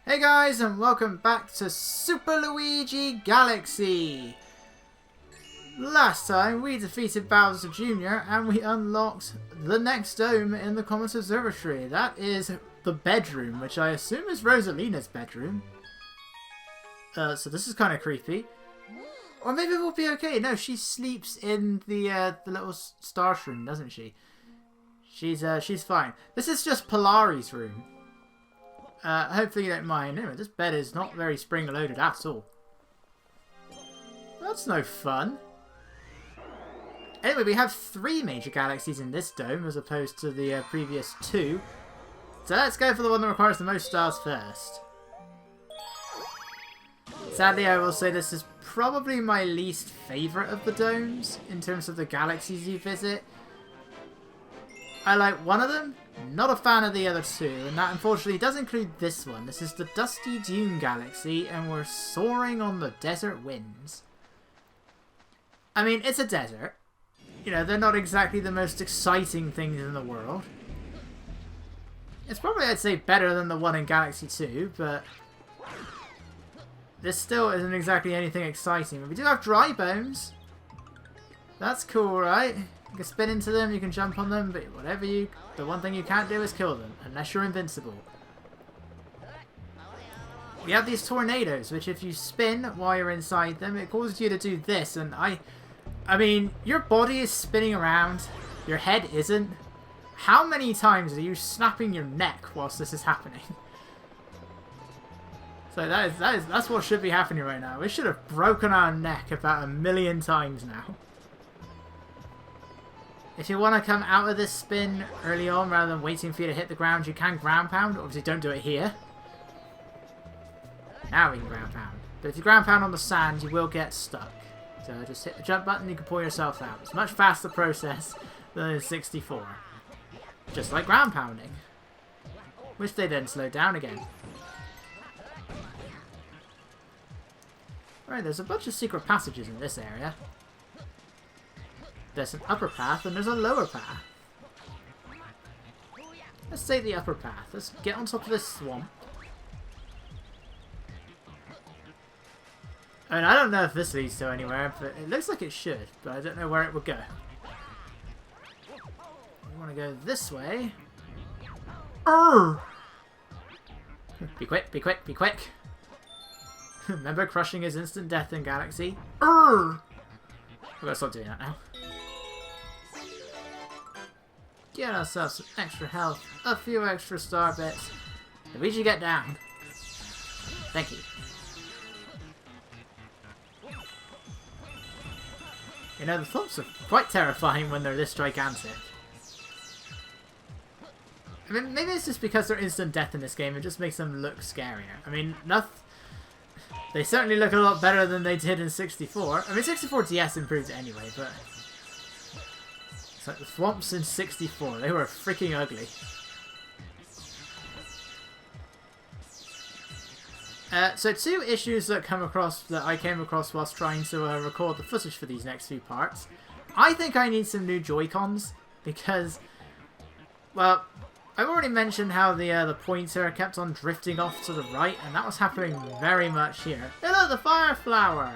Hey guys, and welcome back to Super Luigi Galaxy! Last time we defeated Bowser Jr. and we unlocked the next dome in the Comet Observatory. That is the bedroom, which I assume is Rosalina's bedroom. So this is kind of creepy. Or maybe we'll be okay. No, she sleeps in the little star room, doesn't she? She's fine. This is just Polari's room. Hopefully you don't mind. Anyway, this bed is not very spring-loaded at all. That's no fun. Anyway, we have 3 major galaxies in this dome as opposed to the previous 2. So let's go for the one that requires the most stars first. Sadly, I will say this is probably my least favourite of the domes in terms of the galaxies you visit. I like one of them, not a fan of the other 2, and that unfortunately does include this one. This is the Dusty Dune Galaxy, and we're soaring on the desert winds. I mean, it's a desert. You know, they're not exactly the most exciting things in the world. It's probably, I'd say, better than the one in Galaxy 2, but this still isn't exactly anything exciting. But we do have dry bones. That's cool, right? You can spin into them, you can jump on them, but the one thing you can't do is kill them, unless you're invincible. We have these tornadoes, which if you spin while you're inside them, it causes you to do this, and I mean, your body is spinning around, your head isn't. How many times are you snapping your neck whilst this is happening? So that's what should be happening right now. We should have broken our neck about 1,000,000 times now. If you want to come out of this spin early on rather than waiting for you to hit the ground, you can ground pound. Obviously don't do it here. Now we can ground pound. But if you ground pound on the sand, you will get stuck. So just hit the jump button, you can pull yourself out. It's a much faster process than in 64. Just like ground pounding. Which they then slow down again. Alright, there's a bunch of secret passages in this area. There's an upper path and there's a lower path. Let's take the upper path. Let's get on top of this swamp. I mean, I don't know if this leads to anywhere, but it looks like it should, but I don't know where it would go. We want to go this way. Urgh! Be quick, be quick, be quick. Remember, crushing is instant death in Galaxy. Urgh! We've got to stop doing that now. Get ourselves some extra health, a few extra star bits. Luigi, get down. Thank you. You know, the thumps are quite terrifying when they're this gigantic. I mean, maybe it's just because they're instant death in this game, it just makes them look scarier. I mean, they certainly look a lot better than they did in 64. I mean, 64 DS improved it anyway, but it's like the thwomps in 64. They were freaking ugly. So 2 issues that I came across whilst trying to record the footage for these next few parts. I think I need some new Joy-Cons because, well, I've already mentioned how the pointer kept on drifting off to the right, and that was happening very much here. Hello, the fire flower!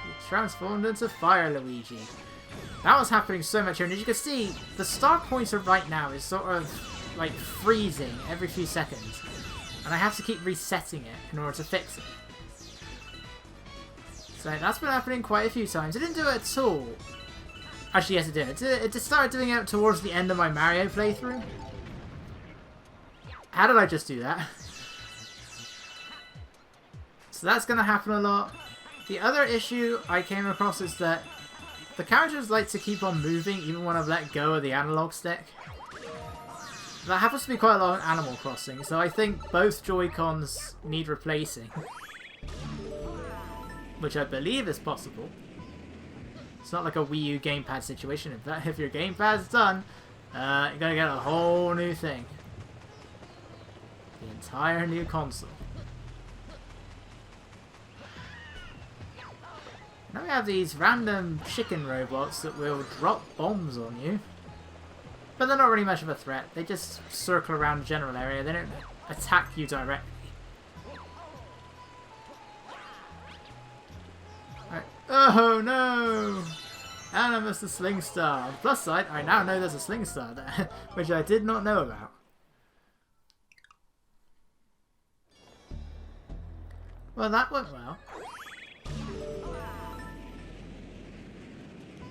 You transformed into Fire Luigi. That was happening so much here, and as you can see, the star pointer right now is sort of like freezing every few seconds. And I have to keep resetting it in order to fix it. So that's been happening quite a few times. It didn't do it at all. Actually, yes it did. It just started doing it towards the end of my Mario playthrough. How did I just do that? So that's going to happen a lot. The other issue I came across is that the characters like to keep on moving even when I've let go of the analog stick. That happens to be quite a lot in Animal Crossing, so I think both Joy-Cons need replacing. Which I believe is possible. It's not like a Wii U gamepad situation. If your gamepad's done, you're going to get a whole new thing. The entire new console. Now we have these random chicken robots that will drop bombs on you. But they're not really much of a threat. They just circle around the general area. They don't attack you directly. Oh no! And I missed the Sling Star. On the plus side, I now know there's a Sling Star there, which I did not know about. Well, that went well.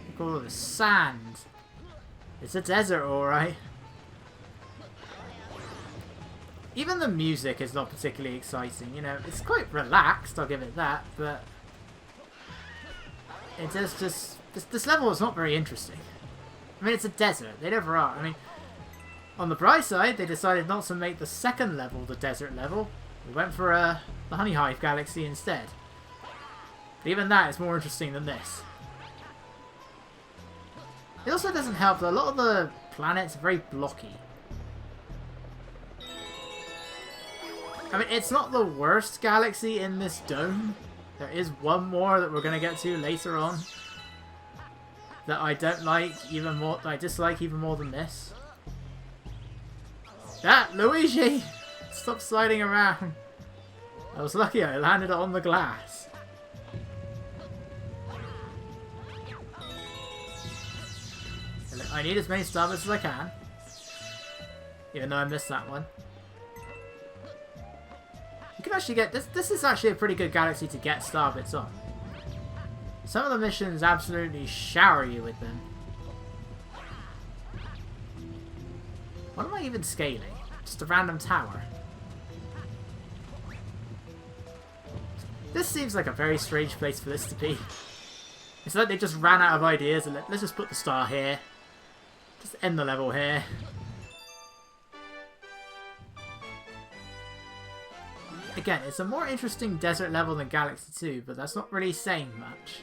Look at all the sand. It's a desert, alright. Even the music is not particularly exciting, you know. It's quite relaxed, I'll give it that, but it just this level is not very interesting. I mean, it's a desert. They never are. I mean, on the bright side, they decided not to make the second level the desert level. We went for the Honey Hive Galaxy instead. But even that is more interesting than this. It also doesn't help that a lot of the planets are very blocky. I mean, it's not the worst galaxy in this dome. There is one more that we're going to get to later on that I don't like even more, that I dislike even more than this. That Luigi! Stop sliding around. I was lucky I landed on the glass. I need as many starbits as I can. Even though I missed that one. You can actually get... This is actually a pretty good galaxy to get starbits on. Some of the missions absolutely shower you with them. What am I even scaling? Just a random tower. This seems like a very strange place for this to be. It's like they just ran out of ideas and let's just put the star here. Just end the level here. Again, it's a more interesting desert level than Galaxy 2, but that's not really saying much.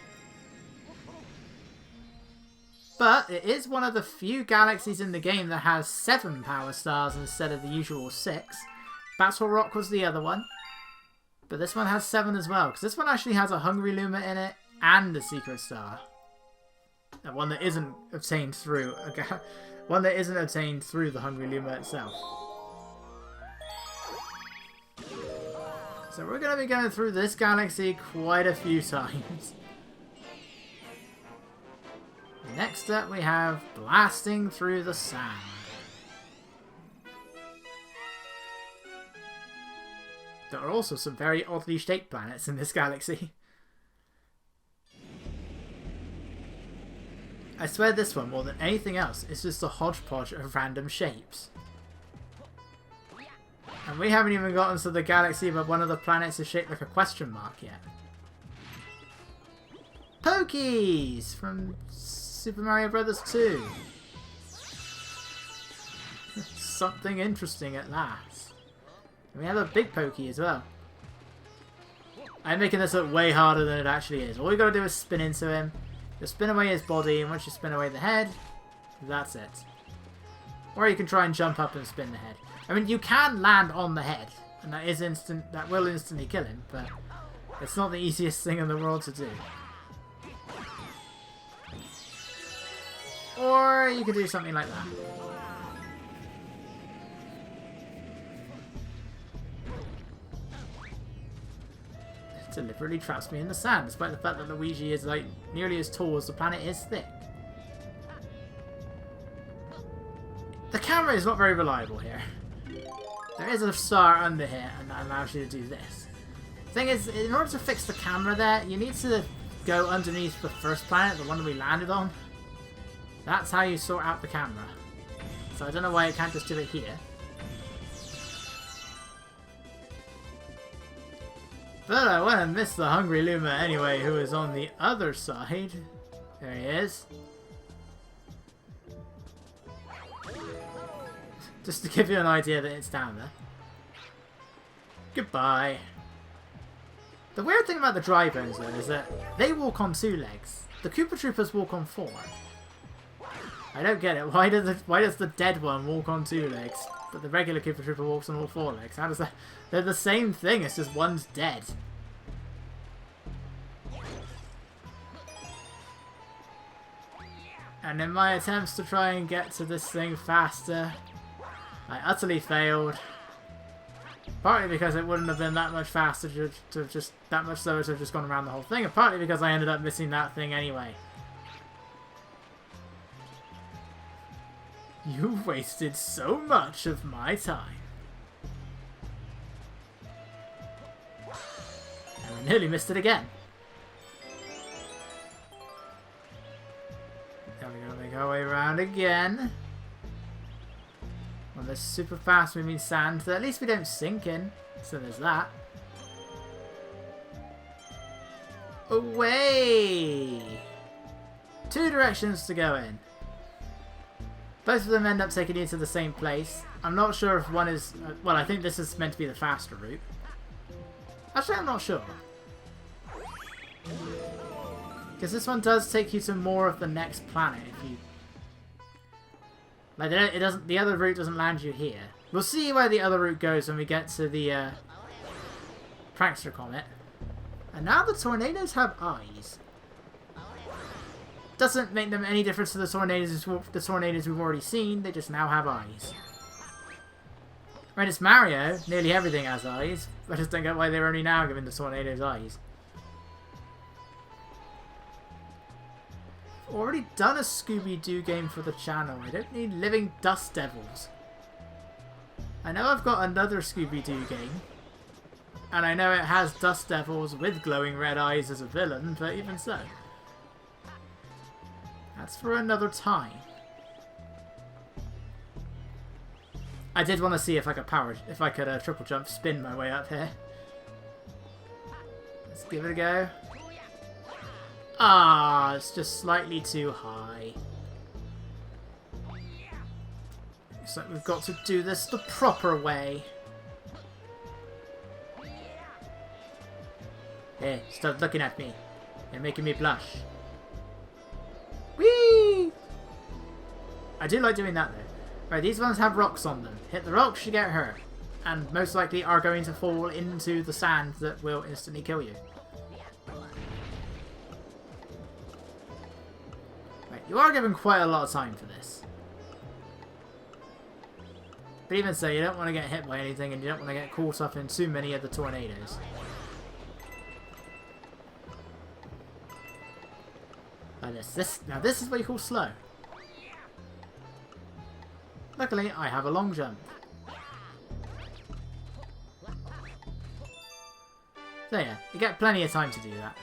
But it is one of the few galaxies in the game that has 7 power stars instead of the usual 6. Battle Rock was the other one. But this one has 7 as well, because this one actually has a Hungry Luma in it and a Secret Star. And one that isn't obtained through the Hungry Luma itself. So we're going to be going through this galaxy quite a few times. Next up we have Blasting Through the Sand. There are also some very oddly shaped planets in this galaxy. I swear this one, more than anything else, is just a hodgepodge of random shapes. And we haven't even gotten to the galaxy where one of the planets is shaped like a question mark yet. Pokies! From Super Mario Bros. 2. Something interesting at last. And we have a big Pokey as well. I'm making this look way harder than it actually is. All you gotta do is spin into him. Just spin away his body, and once you spin away the head, that's it. Or you can try and jump up and spin the head. I mean, you can land on the head, and that will instantly kill him, but it's not the easiest thing in the world to do. Or you could do something like that. It deliberately traps me in the sand, despite the fact that Luigi is like nearly as tall as the planet is thick. The camera is not very reliable here. There is a star under here, and that allows you to do this. Thing is, in order to fix the camera there, you need to go underneath the first planet, the one that we landed on. That's how you sort out the camera. So I don't know why it can't just do it here. But I went and missed the Hungry Luma anyway, who is on the other side. There he is. Just to give you an idea that it's down there. Goodbye. The weird thing about the dry bones though is that they walk on 2 legs. The Koopa Troopers walk on 4. I don't get it. Why does the dead one walk on 2 legs, but the regular Koopa Trooper walks on all 4 legs? How does that? They're the same thing. It's just one's dead. And in my attempts to try and get to this thing faster, I utterly failed. Partly because it wouldn't have been that much faster to just that much slower to have just gone around the whole thing, and partly because I ended up missing that thing anyway. You wasted so much of my time. And we nearly missed it again. Now we're gonna make our way around again. On this super fast moving sand that at least we don't sink in. So there's that. Away! 2 directions to go in. Both of them end up taking you to the same place. I'm not sure if one is... well, I think this is meant to be the faster route. Actually, I'm not sure. Because this one does take you to more of the next planet if you... like, it doesn't. The other route doesn't land you here. We'll see where the other route goes when we get to the Prankster Comet. And now the tornadoes have eyes. Doesn't make them any difference to the tornadoes we've already seen. They just now have eyes. When it's Mario, nearly everything has eyes. I just don't get why they're only now giving the tornadoes eyes. Already done a Scooby-Doo game for the channel. I don't need living dust devils. I know I've got another Scooby-Doo game. And I know it has dust devils with glowing red eyes as a villain, but even so. That's for another time. I did want to see if I could triple jump spin my way up here. Let's give it a go. Ah, it's just slightly too high. Looks like we've got to do this the proper way. Hey, stop looking at me. You're making me blush. Whee! I do like doing that though. Right, these ones have rocks on them. Hit the rocks, you get hurt. And most likely are going to fall into the sand that will instantly kill you. You are given quite a lot of time for this. But even so, you don't want to get hit by anything and you don't want to get caught up in too many of the tornadoes. Like this. Now this is what you call slow. Luckily, I have a long jump. So yeah, you get plenty of time to do that.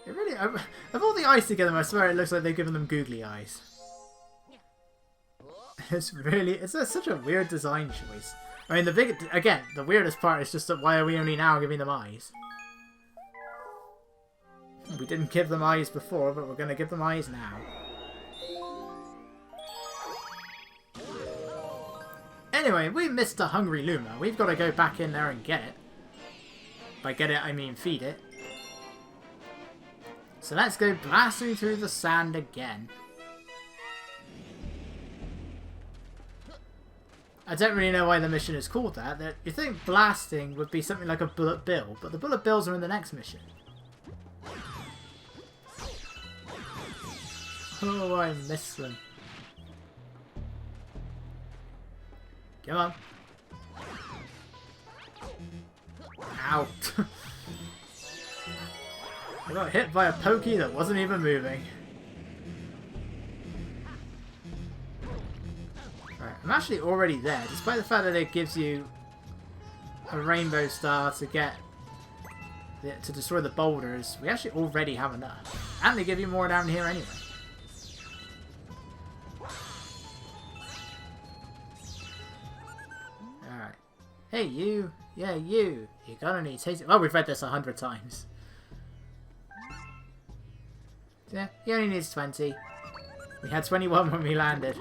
It really, of all the eyes together, I swear it looks like they've given them googly eyes. It's such a weird design choice. I mean, the weirdest part is just that why are we only now giving them eyes? We didn't give them eyes before, but we're going to give them eyes now. Anyway, we missed a hungry Luma. We've got to go back in there and get it. By get it, I mean feed it. So let's go blasting through the sand again. I don't really know why the mission is called that. You think blasting would be something like a bullet bill, but the bullet bills are in the next mission. Oh, I miss them. Come on. Ow. I got hit by a pokey that wasn't even moving. Right, I'm actually already there, despite the fact that it gives you a rainbow star to to destroy the boulders. We actually already have enough, and they give you more down here anyway. All right, hey you, yeah you. You're gonna need taste. Well, we've read this 100 times. Yeah, he only needs 20. We had 21 when we landed.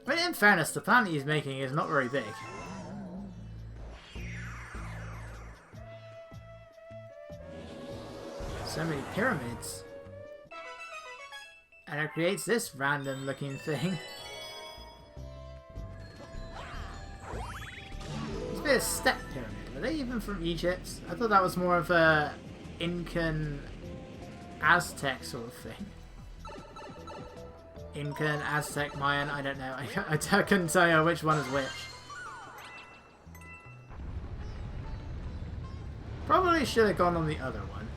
I mean, in fairness, the planet he's making is not very big. So many pyramids. And it creates this random looking thing. It's a bit of step pyramid. Are they even from Egypt? I thought that was more of a Incan Aztec sort of thing. Incan, Aztec, Mayan, I don't know. I couldn't tell you which one is which. Probably should have gone on the other one.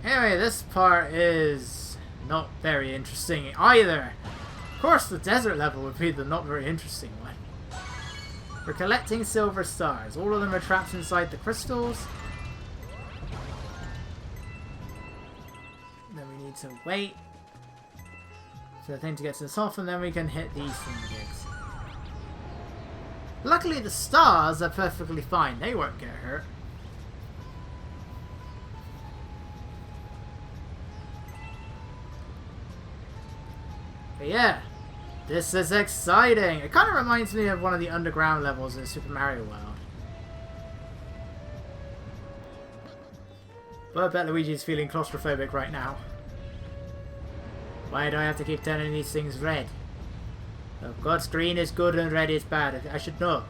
Anyway, this part is not very interesting either. Of course, the desert level would be the not very interesting one. We're collecting silver stars. All of them are trapped inside the crystals. Then we need to wait for the thing to get to the top, and then we can hit these thingies. Luckily, the stars are perfectly fine. They won't get hurt. But yeah, this is exciting. It kind of reminds me of one of the underground levels in Super Mario World. But I bet Luigi's feeling claustrophobic right now. Why do I have to keep turning these things red? Of course, green is good and red is bad. I should know.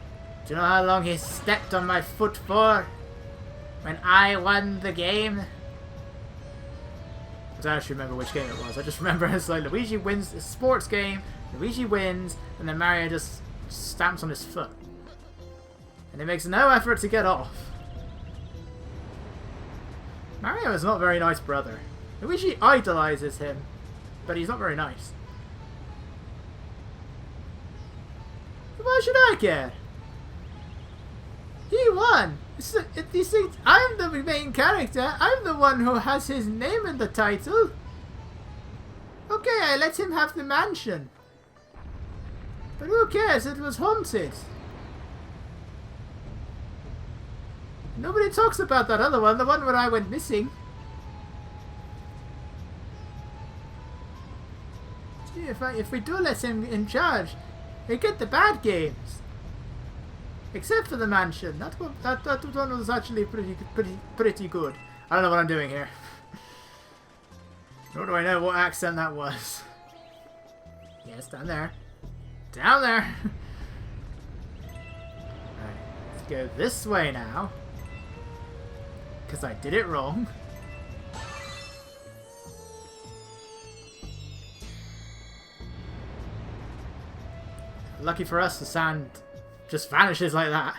Do you know how long he stepped on my foot for? When I won the game? I don't actually remember which game it was. I just remember it's like Luigi wins a sports game, Luigi wins, and then Mario just stamps on his foot. And he makes no effort to get off. Mario is not a very nice brother. Luigi idolizes him, but he's not very nice. Why should I care? He won! These things, I'm the main character. I'm the one who has his name in the title. Okay, I let him have the mansion. But who cares? It was haunted. Nobody talks about that other one, the one where I went missing. Gee, if we do let him in charge, we get the bad games. Except for the mansion. That one was actually pretty good. I don't know what I'm doing here. Nor do I know what accent that was. Yes, down there. Down there! Alright, let's go this way now. Because I did it wrong. Lucky for us, the sand just vanishes like that.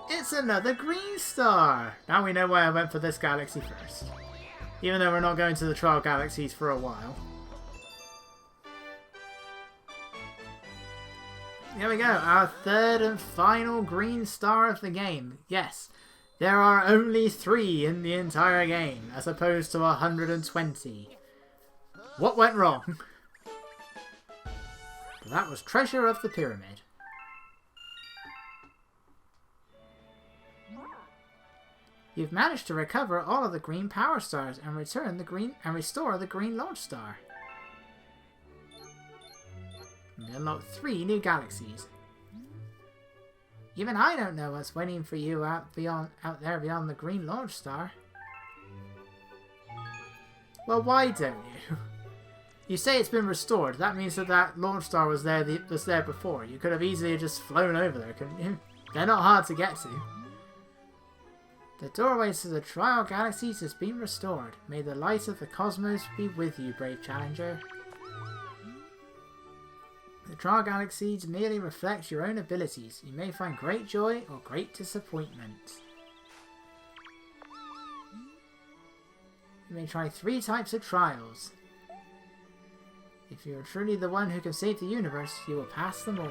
It's another green star! Now we know why I went for this galaxy first. Even though we're not going to the trial galaxies for a while. Here we go, our third and final green star of the game. Yes, there are only 3 in the entire game, as opposed to 120. What went wrong? That was Treasure of the Pyramid. You've managed to recover all of the green power stars and restore the green launch star. You unlock 3 new galaxies. Even I don't know what's waiting for you out there beyond the green launch star. Well, why don't you? You say it's been restored. That means that launch star was there before. You could have easily just flown over there, couldn't you? They're not hard to get to. The doorway to the Trial Galaxies has been restored. May the light of the cosmos be with you, brave challenger. The Trial Galaxies merely reflect your own abilities. You may find great joy or great disappointment. You may try 3 types of trials. If you are truly the one who can save the universe, you will pass them all.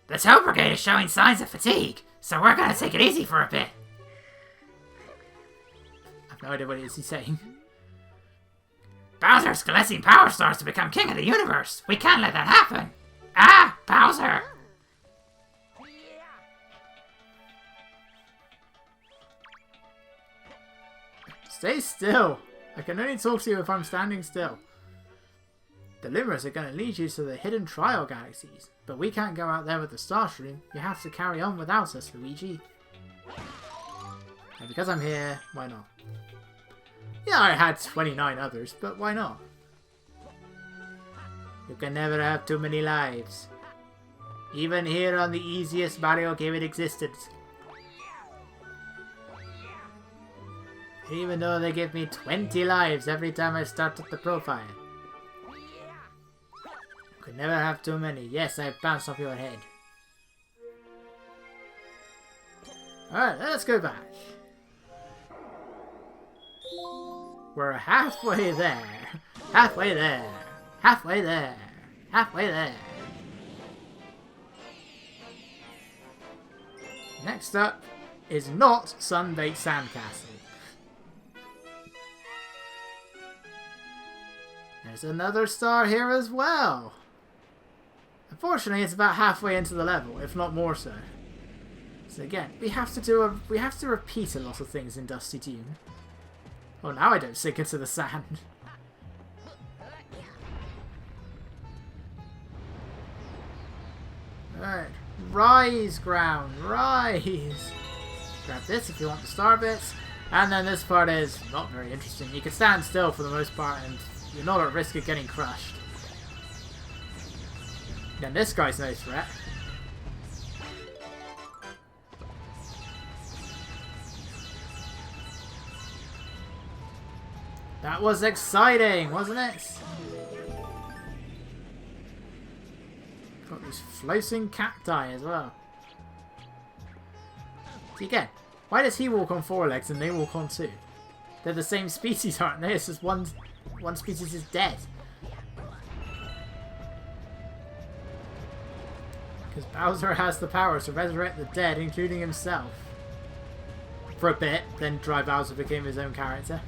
The Toad Brigade is showing signs of fatigue, so we're gonna take it easy for a bit. I have no idea what it is he's saying. Bowser's collecting power stars to become king of the universe. We can't let that happen. Ah, Bowser! Stay still. I can only talk to you if I'm standing still. The Lumers are going to lead you to the hidden Trial Galaxies, but we can't go out there with the Starshroom. You have to carry on without us, Luigi. And because I'm here, why not? Yeah, I had 29 others, but why not? You can never have too many lives. Even here on the easiest Mario game in existence. Even though they give me 20 lives every time I start up the profile. Could never have too many. Yes, I bounced off your head. Alright, let's go back. We're halfway there. Halfway there. Halfway there. Halfway there. Next up is not Sunday Sandcastle. There's another star here as well. Unfortunately, it's about halfway into the level, if not more so. So again, we have to repeat a lot of things in Dusty Dune. Oh, now I don't sink into the sand. Alright. Rise, ground. Rise! Grab this if you want the star bits. And then this part is not very interesting. You can stand still for the most part and you're not at risk of getting crushed. Then this guy's no threat. That was exciting, wasn't it? Got these floating cacti as well. See again, why does he walk on 4 legs and they walk on 2? They're the same species, aren't they? It's just one species is dead. Because Bowser has the power to resurrect the dead, including himself. For a bit, then Dry Bowser became his own character.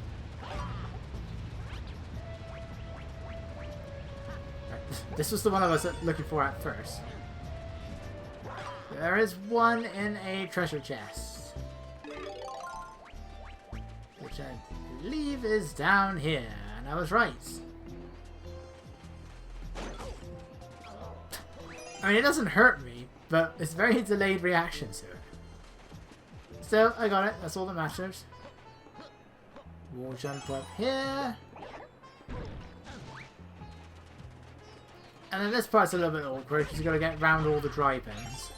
This was the one I was looking for at first. There is one in a treasure chest. Which I believe is down here. And I was right. I mean, it doesn't hurt me, but it's very delayed reaction to it. So, I got it. That's all that matters. We'll jump up here. And then this part's a little bit awkward because you've got to get around all the dry bones.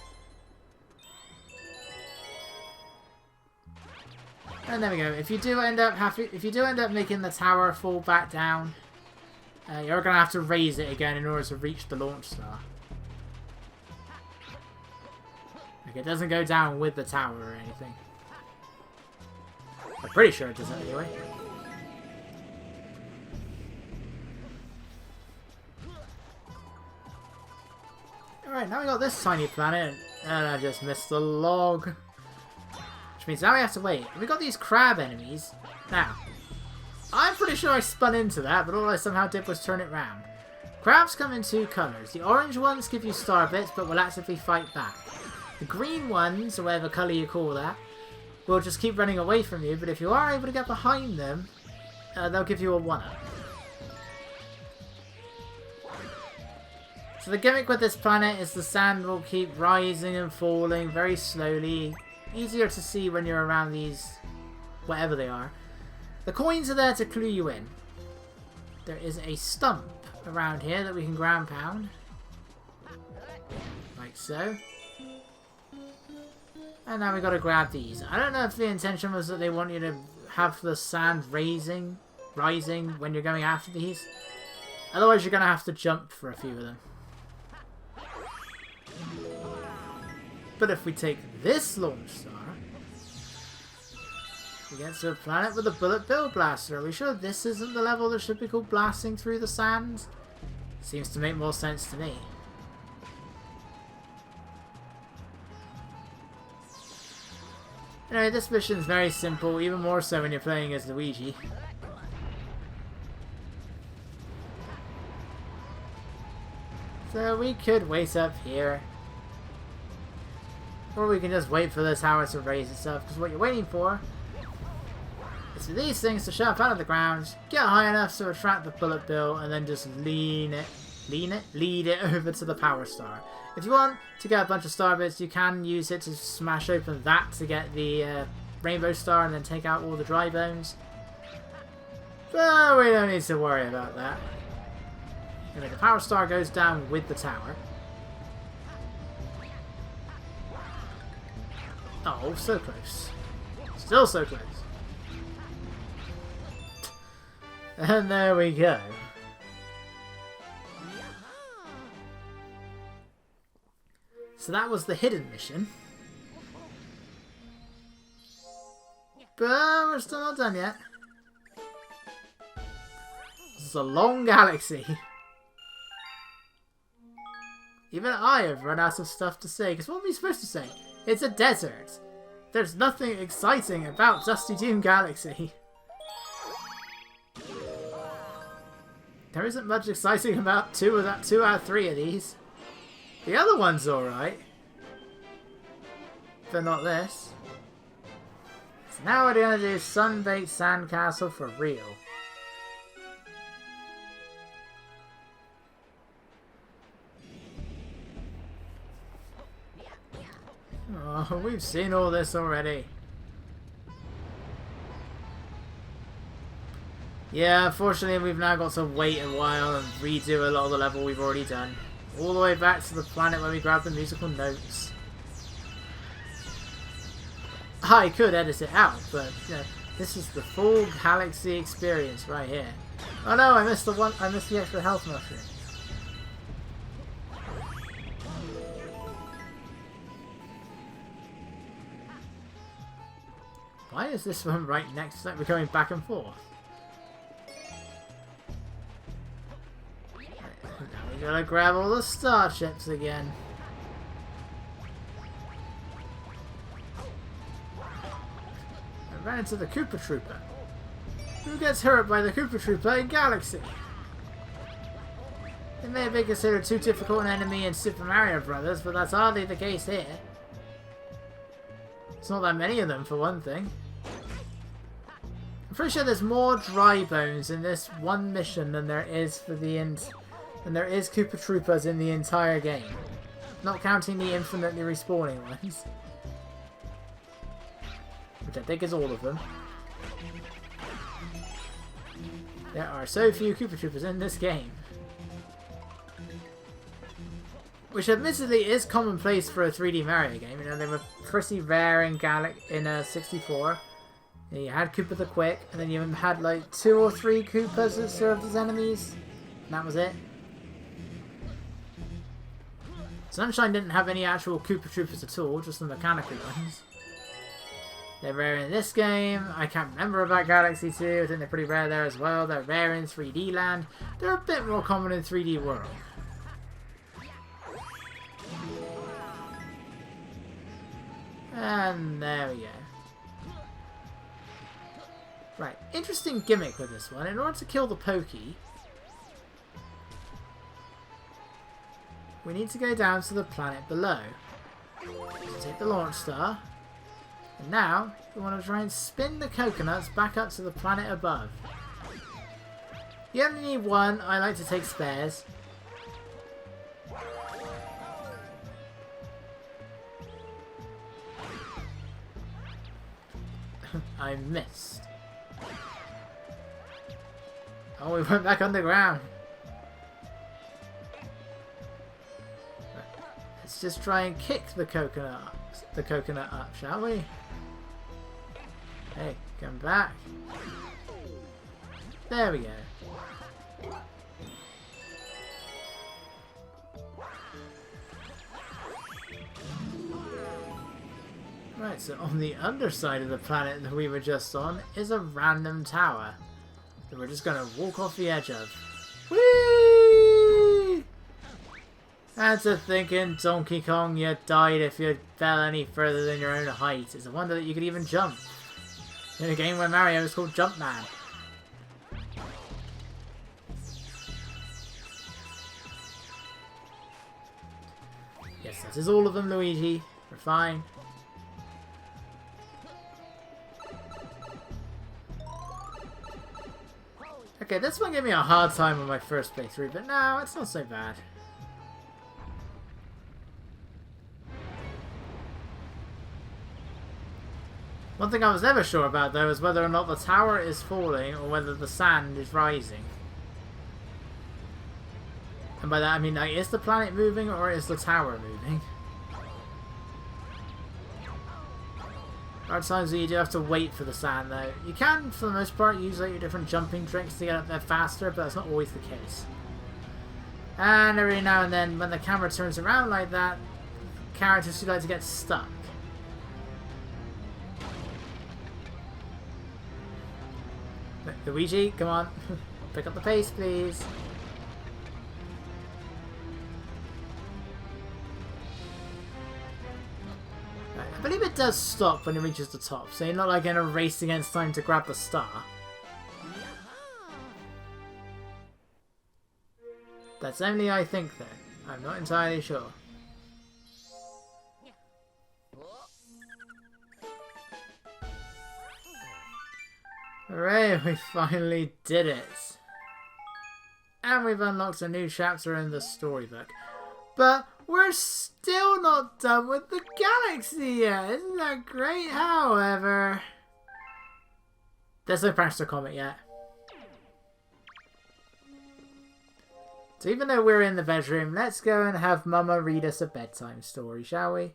And there we go. If you do end up making the tower fall back down, you're gonna have to raise it again in order to reach the launch star. Like, it doesn't go down with the tower or anything. I'm pretty sure it doesn't anyway. Alright, now we got this tiny planet, and I just missed the log. Which means now we have to wait. We got these crab enemies. Now, I'm pretty sure I spun into that, but all I somehow did was turn it round. Crabs come in 2 colours. The orange ones give you star bits, but will actively fight back. The green ones, or whatever colour you call that, will just keep running away from you, but if you are able to get behind them, they'll give you a 1-up. So the gimmick with this planet is the sand will keep rising and falling very slowly. Easier to see when you're around these, whatever they are. The coins are there to clue you in. There is a stump around here that we can ground pound. Like so. And now we got to grab these. I don't know if the intention was that they want you to have the sand rising when you're going after these. Otherwise you're going to have to jump for a few of them. But if we take this launch star, we get to a planet with a bullet bill blaster. Are we sure this isn't the level that should be called blasting through the sand? Seems to make more sense to me. Anyway, this mission is very simple, even more so when you're playing as Luigi. So we could wait up here. Or we can just wait for the tower to raise itself, because what you're waiting for is for these things to show up out of the ground, get high enough to attract the bullet bill, and then just lead it over to the power star. If you want to get a bunch of star bits, you can use it to smash open that to get the rainbow star and then take out all the dry bones. But we don't need to worry about that. Anyway, the power star goes down with the tower. Oh, so close. Still so close. And there we go. So that was the hidden mission. But we're still not done yet. This is a long galaxy. Even I have run out of stuff to say, because what are we supposed to say? It's a desert. There's nothing exciting about Dusty Dune Galaxy. There isn't much exciting about two out of three of these. The other one's alright. But not this. So now we're going to do Sunday Sandcastle for real. Oh, we've seen all this already. Yeah, unfortunately we've now got to wait a while and redo a lot of the level we've already done. All the way back to the planet where we grabbed the musical notes. I could edit it out, but you know, this is the full galaxy experience right here. Oh no, I missed the extra health mushroom. Why is this one right next to that? We're going back and forth. Now we gotta grab all the starships again. I ran into the Koopa Trooper. Who gets hurt by the Koopa Trooper in Galaxy? It may have been considered too difficult an enemy in Super Mario Bros., but that's hardly the case here. It's not that many of them, for one thing. I'm pretty sure there's more dry bones in this one mission than there is Koopa Troopers in the entire game. Not counting the infinitely respawning ones. Which I think is all of them. There are so few Koopa Troopers in this game. Which admittedly is commonplace for a 3D Mario game. You know, they were pretty rare in 64. And you had Koopa the Quick, and then you had like 2 or 3 Koopas that served as enemies. And that was it. Sunshine didn't have any actual Koopa Troopers at all, just the mechanical ones. They're rare in this game. I can't remember about Galaxy 2. I think they're pretty rare there as well. They're rare in 3D Land. They're a bit more common in 3D World. And there we go. Right, interesting gimmick with this one. In order to kill the Pokey, we need to go down to the planet below. So take the launch star. And now, we want to try and spin the coconuts back up to the planet above. You only need one. I like to take spares. I missed. Oh, we went back underground. Let's just try and kick the coconut up, shall we? Hey, come back. There we go. Right, so on the underside of the planet that we were just on is a random tower that we're just going to walk off the edge of. Whee! And to think in Donkey Kong you died if you fell any further than your own height. It's a wonder that you could even jump. In a game where Mario is called Jumpman. Yes, that is all of them, Luigi. We're fine. Okay, this one gave me a hard time on my first playthrough, but now it's not so bad. One thing I was never sure about, though, is whether or not the tower is falling or whether the sand is rising. And by that I mean, like, is the planet moving or is the tower moving? There are times where you do have to wait for the sand though. You can, for the most part, use like your different jumping tricks to get up there faster, but that's not always the case. And every now and then, when the camera turns around like that, characters who like to get stuck. Luigi, come on. Pick up the pace, please. I believe it does stop when it reaches the top, so you're not like in a race against time to grab the star. That's only I think though. I'm not entirely sure. Hooray, we finally did it! And we've unlocked a new chapter in the storybook. But we're still not done with the galaxy yet! Isn't that great? However, there's no Prankster Comet yet. So even though we're in the bedroom, let's go and have Mama read us a bedtime story, shall we?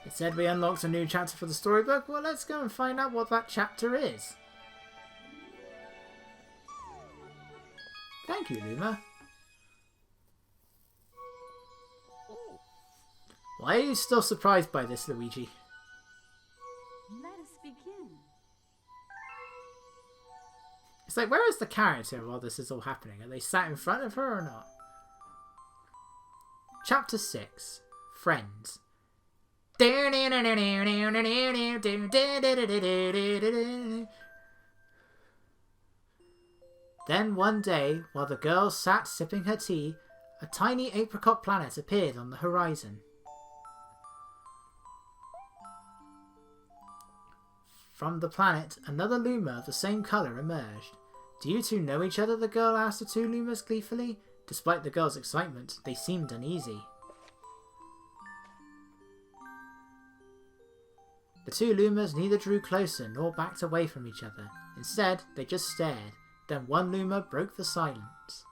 It said we unlocked a new chapter for the storybook. Well, let's go and find out what that chapter is. Thank you, Luma. Why are you still surprised by this, Luigi? Let us begin. It's like, where is the character while this is all happening? Are they sat in front of her or not? Chapter 6. Friends. Then one day, while the girl sat sipping her tea, a tiny apricot planet appeared on the horizon. From the planet, another Luma of the same colour emerged. Do you two know each other? The girl asked the two Lumas gleefully. Despite the girl's excitement, they seemed uneasy. The two Lumas neither drew closer nor backed away from each other. Instead, they just stared. Then one Luma broke the silence.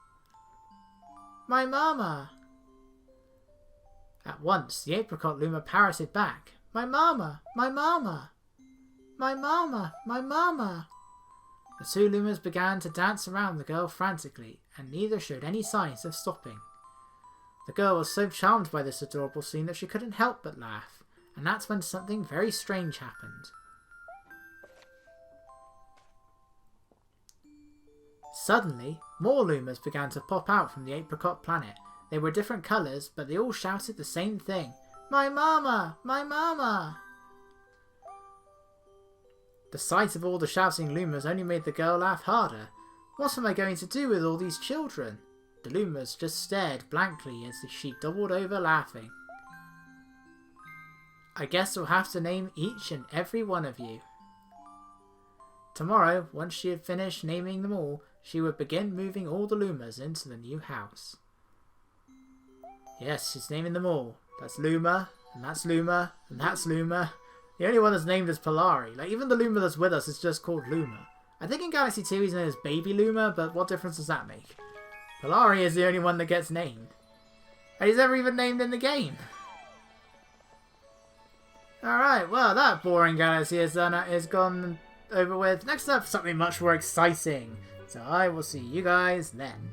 My mama! At once, the apricot Luma parroted back. My mama! My mama! My mama! My mama! The two Lumas began to dance around the girl frantically, and neither showed any signs of stopping. The girl was so charmed by this adorable scene that she couldn't help but laugh, and that's when something very strange happened. Suddenly, more Lumas began to pop out from the apricot planet. They were different colours, but they all shouted the same thing. My mama! My mama! The sight of all the shouting Lumas only made the girl laugh harder. What am I going to do with all these children? The Lumas just stared blankly as she doubled over laughing. I guess we'll have to name each and every one of you. Tomorrow, once she had finished naming them all, she would begin moving all the Lumas into the new house. Yes, she's naming them all. That's Luma, and that's Luma, and that's Luma. The only one that's named is Polari. Like, even the Luma that's with us is just called Luma. I think in Galaxy 2 he's known as Baby Luma, but what difference does that make? Polari is the only one that gets named. And he's never even named in the game. Alright, well, that boring Galaxy is gone over with. Next up, something much more exciting. So I will see you guys then.